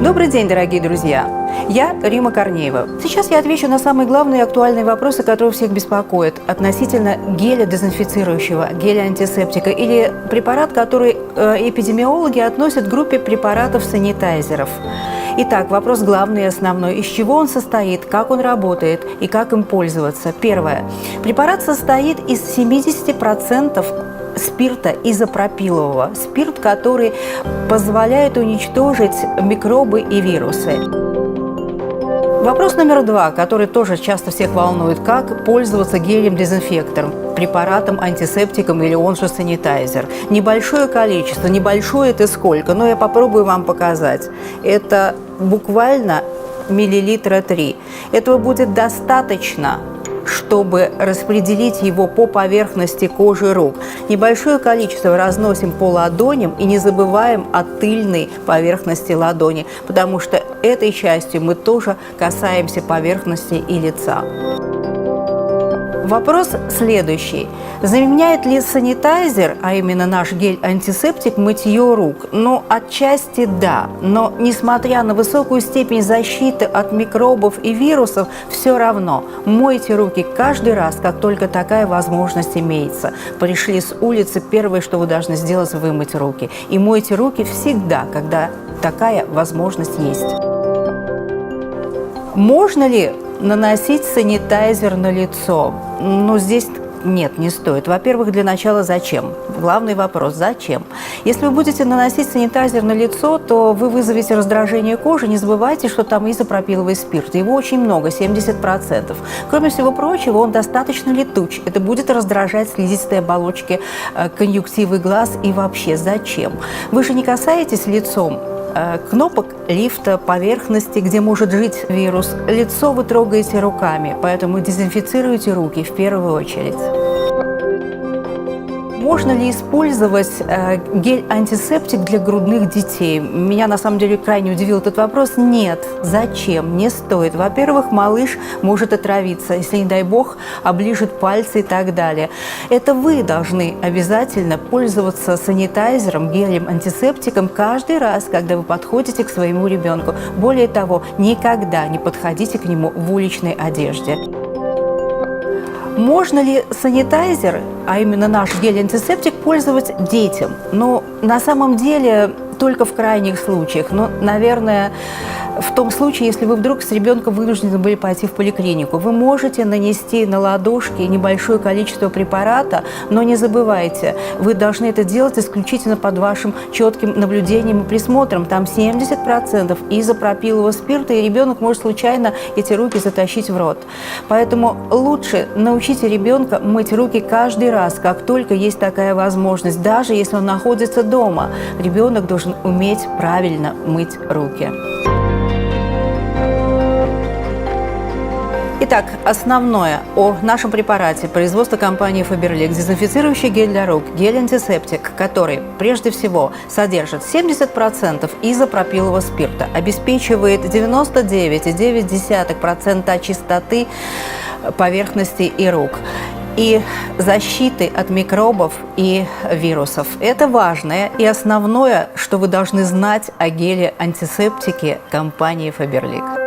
Добрый день, дорогие друзья! Я Рима Корнеева. Сейчас я отвечу на самые главные и актуальные вопросы, которые всех беспокоят относительно геля дезинфицирующего, геля-антисептика или препарат, который эпидемиологи относят к группе препаратов-санитайзеров. Итак, вопрос главный и основной. Из чего он состоит, как он работает и как им пользоваться? Первое. Препарат состоит из 70% спирта изопропилового. Спирт, который позволяет уничтожить микробы и вирусы. Вопрос номер два, который тоже часто всех волнует. Как пользоваться гелем-дезинфектором, препаратом, антисептиком или он же санитайзер? Небольшое количество, небольшое это сколько, но я попробую вам показать. Это буквально миллилитра 3. Этого будет достаточно, чтобы распределить его по поверхности кожи рук. Небольшое количество разносим по ладоням и не забываем о тыльной поверхности ладони, потому что этой частью мы тоже касаемся поверхности и лица. Вопрос следующий. Заменяет ли санитайзер, а именно наш гель-антисептик, мытье рук? Ну, отчасти да, но несмотря на высокую степень защиты от микробов и вирусов, все равно мойте руки каждый раз, как только такая возможность имеется. Пришли с улицы, первое, что вы должны сделать, вымыть руки. И мойте руки всегда, когда такая возможность есть. Можно ли наносить санитайзер на лицо? Ну, здесь нет, не стоит. Во-первых, для начала зачем? Главный вопрос – зачем? Если вы будете наносить санитайзер на лицо, то вы вызовете раздражение кожи. Не забывайте, что там изопропиловый спирт. Его очень много, 70%. Кроме всего прочего, он достаточно летуч. Это будет раздражать слизистые оболочки конъюнктивы глаз и вообще зачем? Вы же не касаетесь лицом кнопок лифта, поверхности, где может жить вирус. Лицо вы трогаете руками, поэтому дезинфицируйте руки в первую очередь. Можно ли использовать гель-антисептик для грудных детей? Меня на самом деле крайне удивил этот вопрос. Нет. Зачем? Не стоит. Во-первых, малыш может отравиться, если, не дай бог, оближет пальцы и так далее. Это вы должны обязательно пользоваться санитайзером, гелем-антисептиком каждый раз, когда вы подходите к своему ребенку. Более того, никогда не подходите к нему в уличной одежде. Можно ли санитайзер, а именно наш гель-антисептик, пользовать детям? Ну, на самом деле, только в крайних случаях. Но, наверное, в том случае, если вы вдруг с ребенком вынуждены были пойти в поликлинику, вы можете нанести на ладошки небольшое количество препарата, но не забывайте, вы должны это делать исключительно под вашим четким наблюдением и присмотром. Там 70% изопропилового спирта, и ребенок может случайно эти руки затащить в рот. Поэтому лучше научите ребенка мыть руки каждый раз, как только есть такая возможность, даже если он находится дома. Ребенок должен уметь правильно мыть руки. Итак, основное о нашем препарате производства компании Faberlic. Дезинфицирующий гель для рук, гель-антисептик, который прежде всего содержит 70% изопропилового спирта, обеспечивает 99,9% чистоты поверхности и рук и защиты от микробов и вирусов. Это важное и основное, что вы должны знать о геле-антисептике компании Faberlic.